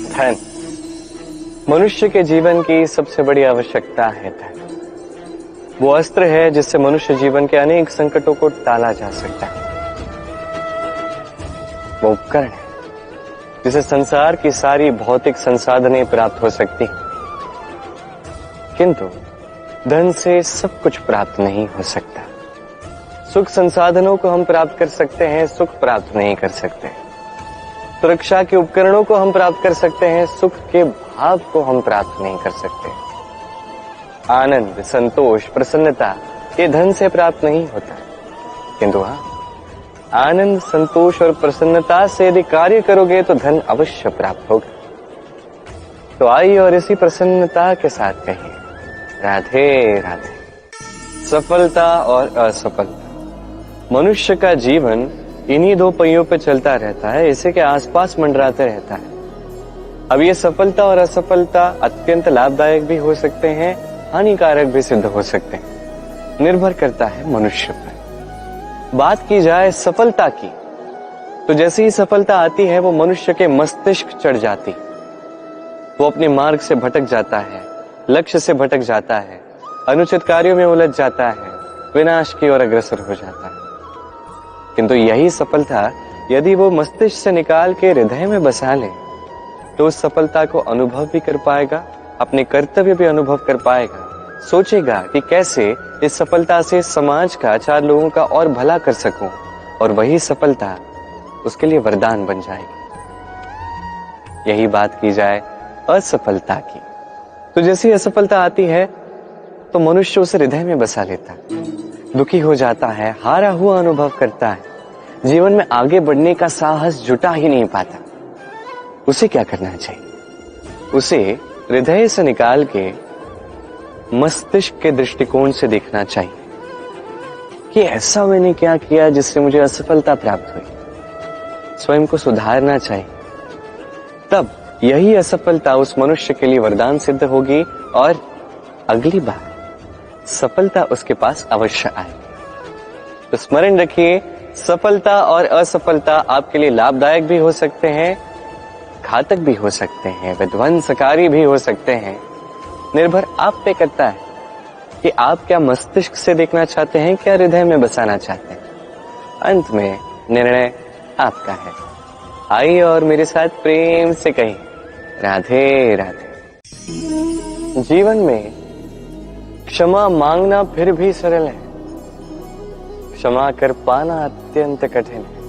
धन मनुष्य के जीवन की सबसे बड़ी आवश्यकता है। धन वो अस्त्र है जिससे मनुष्य जीवन के अनेक संकटों को टाला जा सकता है। वो उपकरण है जिसे संसार की सारी भौतिक संसाधनें प्राप्त हो सकती हैं, किंतु धन से सब कुछ प्राप्त नहीं हो सकता। सुख संसाधनों को हम प्राप्त कर सकते हैं, सुख प्राप्त नहीं कर सकते। सुरक्षा के उपकरणों को हम प्राप्त कर सकते हैं, सुख के भाव को हम प्राप्त नहीं कर सकते। आनंद, संतोष, प्रसन्नता ये धन से प्राप्त नहीं होता, किंतु हाँ, आनंद, संतोष और प्रसन्नता से यदि कार्य करोगे तो धन अवश्य प्राप्त होगा। तो आइए और इसी प्रसन्नता के साथ कहिए राधे राधे। सफलता और असफलता, मनुष्य का जीवन इन्हीं दो पहियों पर चलता रहता है, इसी के आसपास मंडराते रहता है। अब ये सफलता और असफलता अत्यंत लाभदायक भी हो सकते हैं, हानिकारक भी सिद्ध हो सकते हैं, निर्भर करता है मनुष्य पर। बात की जाए सफलता की, तो जैसे ही सफलता आती है वो मनुष्य के मस्तिष्क चढ़ जाती, वो अपने मार्ग से भटक जाता है, लक्ष्य से भटक जाता है, अनुचित कार्यों में उलझ जाता है, विनाश की ओर अग्रसर हो जाता है। किंतु यही सफलता यदि वो मस्तिष्क से निकाल के हृदय में बसा ले तो उस सफलता को अनुभव भी कर पाएगा, अपने कर्तव्य भी अनुभव कर पाएगा, सोचेगा कि कैसे इस सफलता से समाज का, चार लोगों का और भला कर सकूं, और वही सफलता उसके लिए वरदान बन जाएगी। यही बात की जाए असफलता की, तो जैसी असफलता आती है तो मनुष्य उसे हृदय में बसा लेता है, दुखी हो जाता है, हारा हुआ अनुभव करता है, जीवन में आगे बढ़ने का साहस जुटा ही नहीं पाता। उसे क्या करना चाहिए? उसे हृदय से निकाल के मस्तिष्क के दृष्टिकोण से देखना चाहिए कि ऐसा मैंने क्या किया जिससे मुझे असफलता प्राप्त हुई। स्वयं को सुधारना चाहिए, तब यही असफलता उस मनुष्य के लिए वरदान सिद्ध होगी और अगली बार सफलता उसके पास अवश्य आएगी। तो स्मरण रखिए, सफलता और असफलता आपके लिए लाभदायक भी हो सकते हैं, घातक भी हो सकते हैं, विध्वंसकारी भी हो सकते हैं। निर्भर आप पे करता है कि आप क्या मस्तिष्क से देखना चाहते हैं, क्या हृदय में बसाना चाहते हैं। अंत में निर्णय आपका है। आइए और मेरे साथ प्रेम से कहिए राधे राधे। जीवन में क्षमा मांगना फिर भी सरल है, क्षमा कर पाना अत्यंत कठिन है।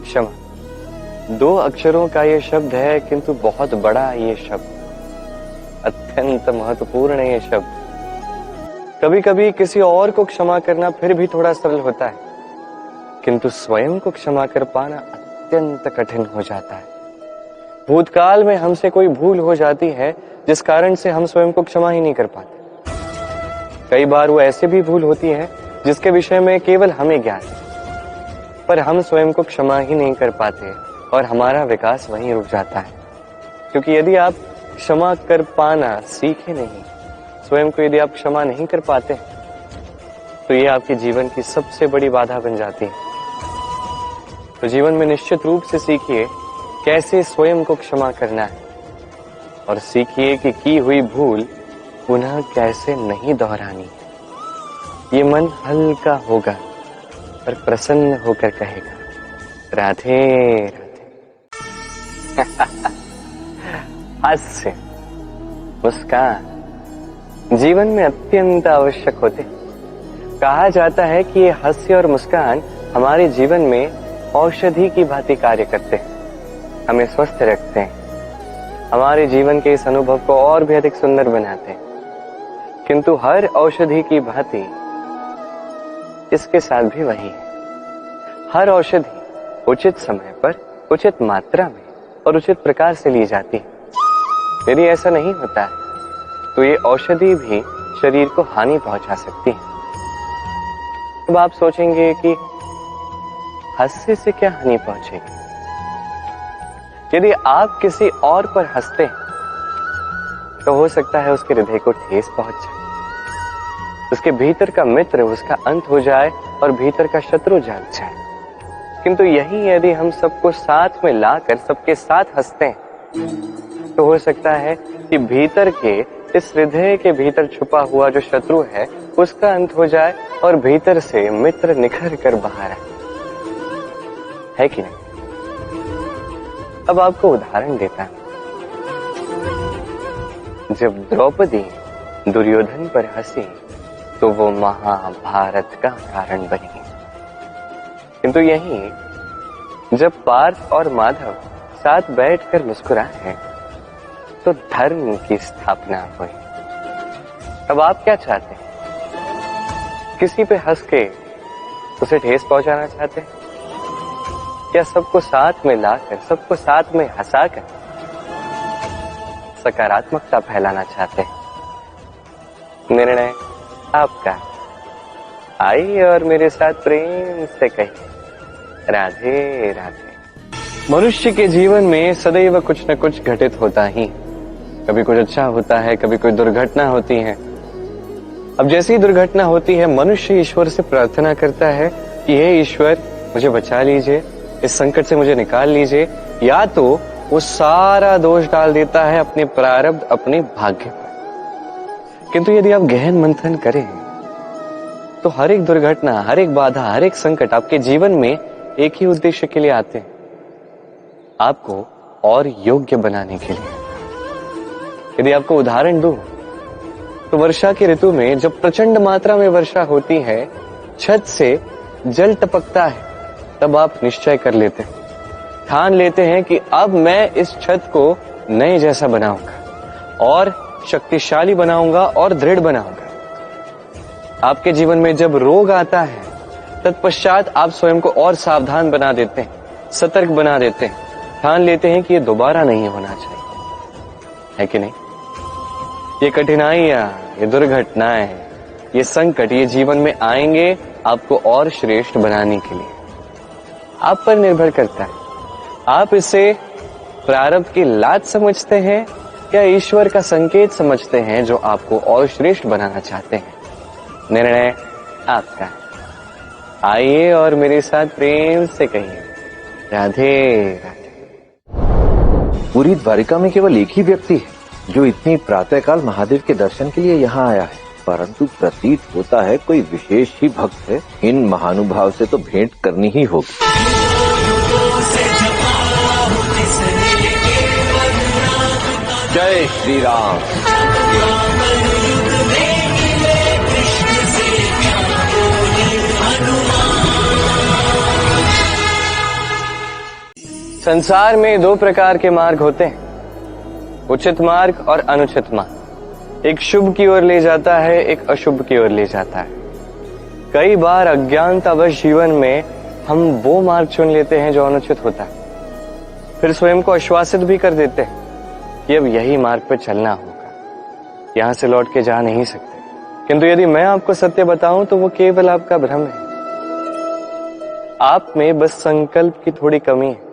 क्षमा दो अक्षरों का ये शब्द है, किंतु बहुत बड़ा ये शब्द, अत्यंत महत्वपूर्ण ये शब्द। कभी कभी किसी और को क्षमा करना फिर भी थोड़ा सरल होता है, किंतु स्वयं को क्षमा कर पाना अत्यंत कठिन हो जाता है। भूतकाल में हमसे कोई भूल हो जाती है जिस कारण से हम स्वयं को क्षमा ही नहीं कर पाते। कई बार वो ऐसी भी भूल होती है जिसके विषय में केवल हमें ज्ञान है, पर हम स्वयं को क्षमा ही नहीं कर पाते और हमारा विकास वहीं रुक जाता है। क्योंकि यदि आप क्षमा कर पाना सीखे नहीं, स्वयं को यदि आप क्षमा नहीं कर पाते, तो ये आपके जीवन की सबसे बड़ी बाधा बन जाती है। तो जीवन में निश्चित रूप से सीखिए कैसे स्वयं को क्षमा करना है, और सीखिए कि की हुई भूल पुनः कैसे नहीं दोहरानी है। ये मन हल्का होगा और प्रसन्न होकर कहेगा राधे राधे। हास्य, मुस्कान जीवन में अत्यंत आवश्यक होते हैं। कहा जाता है कि ये हास्य और मुस्कान हमारे जीवन में औषधि की भांति कार्य करते हैं, हमें स्वस्थ रखते हैं, हमारे जीवन के इस अनुभव को और भी अधिक सुंदर बनाते हैं। किंतु हर औषधि की भांति इसके साथ भी वही है। हर औषधि उचित समय पर, उचित मात्रा में और उचित प्रकार से ली जाती है। यदि ऐसा नहीं होता है तो ये औषधि भी शरीर को हानि पहुंचा सकती है। अब आप सोचेंगे कि हास्य से क्या हानि पहुंचेगी? यदि आप किसी और पर हंसते हैं तो हो सकता है उसके हृदय को ठेस पहुंच जाए, उसके भीतर का मित्र उसका अंत हो जाए और भीतर का शत्रु जाग जाए। किंतु यही यदि हम सबको साथ में लाकर सबके साथ हंसते हैं तो हो सकता है कि भीतर के इस हृदय के भीतर छुपा हुआ जो शत्रु है उसका अंत हो जाए और भीतर से मित्र निखर कर बाहर आए, है कि नहीं? अब आपको उदाहरण देता हूं। जब द्रौपदी दुर्योधन पर हंसी तो वो महाभारत का कारण बनी, किंतु यहीं जब पार्थ और माधव साथ बैठकर मुस्कुराए तो धर्म की स्थापना हुई। अब आप क्या चाहते हैं? किसी पे हंस के उसे ठेस पहुंचाना चाहते हैं, या सबको साथ में लाकर, सबको साथ में हंसाकर सकारात्मकता फैलाना चाहते हैं? निर्णय आपका। आइए और मेरे साथ प्रेम से कहिए, राधे राधे। मनुष्य के जीवन में सदैव कुछ न कुछ घटित होता ही, कभी कुछ अच्छा होता है, कभी कोई दुर्घटना होती है। अब जैसी दुर्घटना होती है, मनुष्य ईश्वर से प्रार्थना करता है कि हे ईश्वर, मुझे बचा लीजिए, इस संकट से मुझे निकाल लीजिए, या तो वो सारा दोष डाल देता है अपने प्रारब्ध, अपने भाग्य पर। किंतु यदि आप गहन मंथन करें तो हर एक दुर्घटना, हर एक बाधा, हर एक संकट आपके जीवन में एक ही उद्देश्य के लिए आते हैं, आपको और योग्य बनाने के लिए। यदि आपको उदाहरण दूं तो वर्षा की ऋतु में जब प्रचंड मात्रा में वर्षा होती है, छत से जल टपकता है, तब आप निश्चय कर लेते हैं, ठान लेते हैं कि अब मैं इस छत को नए जैसा बनाऊंगा और शक्तिशाली बनाऊंगा और दृढ़ बनाऊंगा। आपके जीवन में जब रोग आता है, तत्पश्चात आप स्वयं को और सावधान बना देते हैं, सतर्क बना देते हैं, ठान लेते हैं कि ये दोबारा नहीं होना चाहिए, है कि नहीं? ये कठिनाइयां, ये दुर्घटनाएं, ये संकट, ये जीवन में आएंगे आपको और श्रेष्ठ बनाने के लिए। आप पर निर्भर करता है, आप इसे प्रारब्ध की लात समझते हैं या ईश्वर का संकेत समझते हैं जो आपको और श्रेष्ठ बनाना चाहते हैं। निर्णय आपका है। आइए और मेरे साथ प्रेम से कहिए, राधे राधे। पूरी द्वारिका में केवल एक ही व्यक्ति है जो इतनी प्रातःकाल महादेव के दर्शन के लिए यहाँ आया है, परंतु प्रतीत होता है कोई विशेष ही भक्त है। इन महानुभाव से तो भेंट करनी ही होगी। जय श्री राम। संसार में दो प्रकार के मार्ग होते हैं, उचित मार्ग और अनुचित मार्ग। एक शुभ की ओर ले जाता है, एक अशुभ की ओर ले जाता है। कई बार अज्ञानतावश जीवन में हम वो मार्ग चुन लेते हैं जो अनुचित होता है, फिर स्वयं को आश्वासित भी कर देते हैं कि अब यही मार्ग पर चलना होगा, यहां से लौट के जा नहीं सकते। किंतु यदि मैं आपको सत्य बताऊं तो वो केवल आपका भ्रम है। आप में बस संकल्प की थोड़ी कमी है,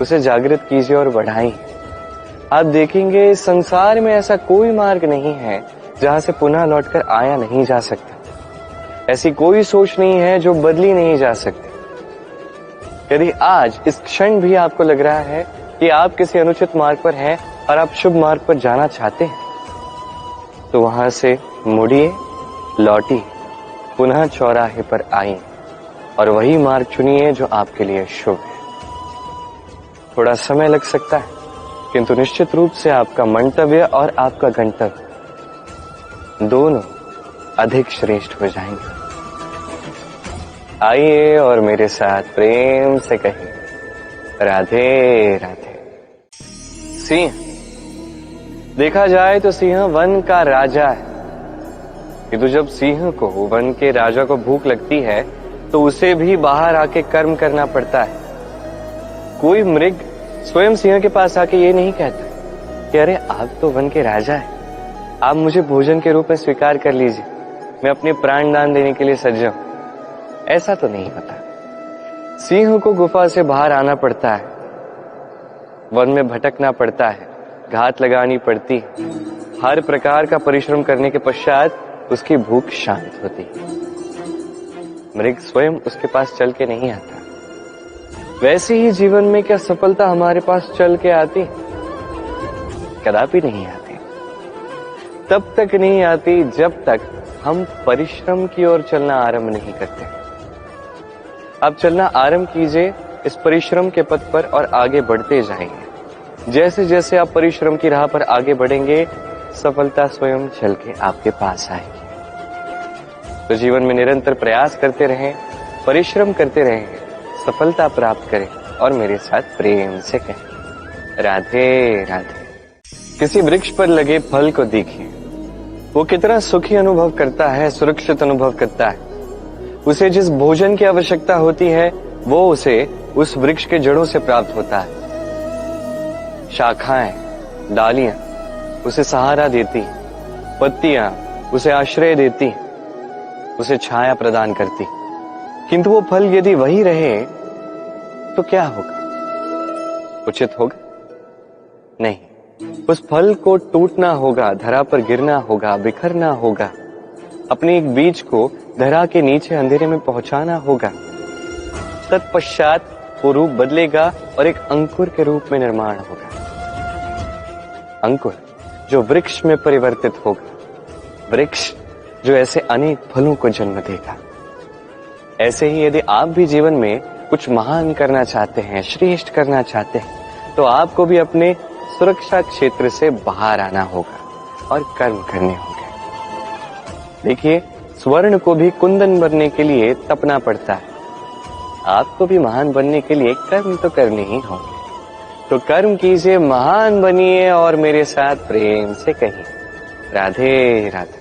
उसे जागृत कीजिए और बढ़ाइए। आप देखेंगे इस संसार में ऐसा कोई मार्ग नहीं है जहां से पुनः लौटकर आया नहीं जा सकता। ऐसी कोई सोच नहीं है जो बदली नहीं जा सकती। यदि आज इस क्षण भी आपको लग रहा है कि आप किसी अनुचित मार्ग पर हैं और आप शुभ मार्ग पर जाना चाहते हैं, तो वहां से मुड़िए, लौटिए, पुनः चौराहे पर आइए और वही मार्ग चुनिए जो आपके लिए शुभ है। थोड़ा समय लग सकता है, किंतु निश्चित रूप से आपका मंतव्य और आपका गंतव्य दोनों अधिक श्रेष्ठ हो जाएंगे। आइए और मेरे साथ प्रेम से कहिए, राधे राधे। सिंह, देखा जाए तो सिंह वन का राजा है, किंतु जब सिंह को वन के राजा को भूख लगती है तो उसे भी बाहर आके कर्म करना पड़ता है। कोई मृग स्वयं सिंह के पास आके ये नहीं कहता कि अरे आप तो वन के राजा हैं, आप मुझे भोजन के रूप में स्वीकार कर लीजिए, मैं अपने प्राण दान देने के लिए सज्ज हूं। ऐसा तो नहीं होता। सिंह को गुफा से बाहर आना पड़ता है, वन में भटकना पड़ता है, घात लगानी पड़ती है, हर प्रकार का परिश्रम करने के पश्चात उसकी भूख शांत होती है। मृग स्वयं उसके पास चल के नहीं आता। वैसे ही जीवन में क्या सफलता हमारे पास चल के आती? कदापि नहीं आती। तब तक नहीं आती जब तक हम परिश्रम की ओर चलना आरंभ नहीं करते। आप चलना आरंभ कीजिए इस परिश्रम के पथ पर और आगे बढ़ते जाएंगे। जैसे जैसे आप परिश्रम की राह पर आगे बढ़ेंगे, सफलता स्वयं चल के आपके पास आएगी। तो जीवन में निरंतर प्रयास करते रहें, परिश्रम करते रहें, सफलता प्राप्त करें और मेरे साथ प्रेम से कहें राधे राधे। किसी वृक्ष पर लगे फल को देखिए, वो कितना सुखी अनुभव करता है, सुरक्षित अनुभव करता है। उसे जिस भोजन की आवश्यकता होती है वो उसे उस वृक्ष के जड़ों से प्राप्त होता है। शाखाएं, डालियां उसे सहारा देती, पत्तियां उसे आश्रय देती, उसे छाया प्रदान करती। किंतु वो फल यदि वही रहे तो क्या होगा? उचित होगा? नहीं, उस फल को टूटना होगा, धरा पर गिरना होगा, बिखरना होगा, अपने एक बीज को धरा के नीचे अंधेरे में पहुंचाना होगा। तत्पश्चात वो रूप बदलेगा और एक अंकुर के रूप में निर्माण होगा। अंकुर जो वृक्ष में परिवर्तित होगा, वृक्ष जो ऐसे अनेक फलों को जन्म देगा। ऐसे ही यदि आप भी जीवन में कुछ महान करना चाहते हैं, श्रेष्ठ करना चाहते हैं, तो आपको भी अपने सुरक्षा क्षेत्र से बाहर आना होगा और कर्म करने होंगे। देखिए, स्वर्ण को भी कुंदन बनने के लिए तपना पड़ता है। आपको भी महान बनने के लिए कर्म तो करने ही होंगे। तो कर्म कीजिए, महान बनिए और मेरे साथ प्रेम से कहिए राधे राधे।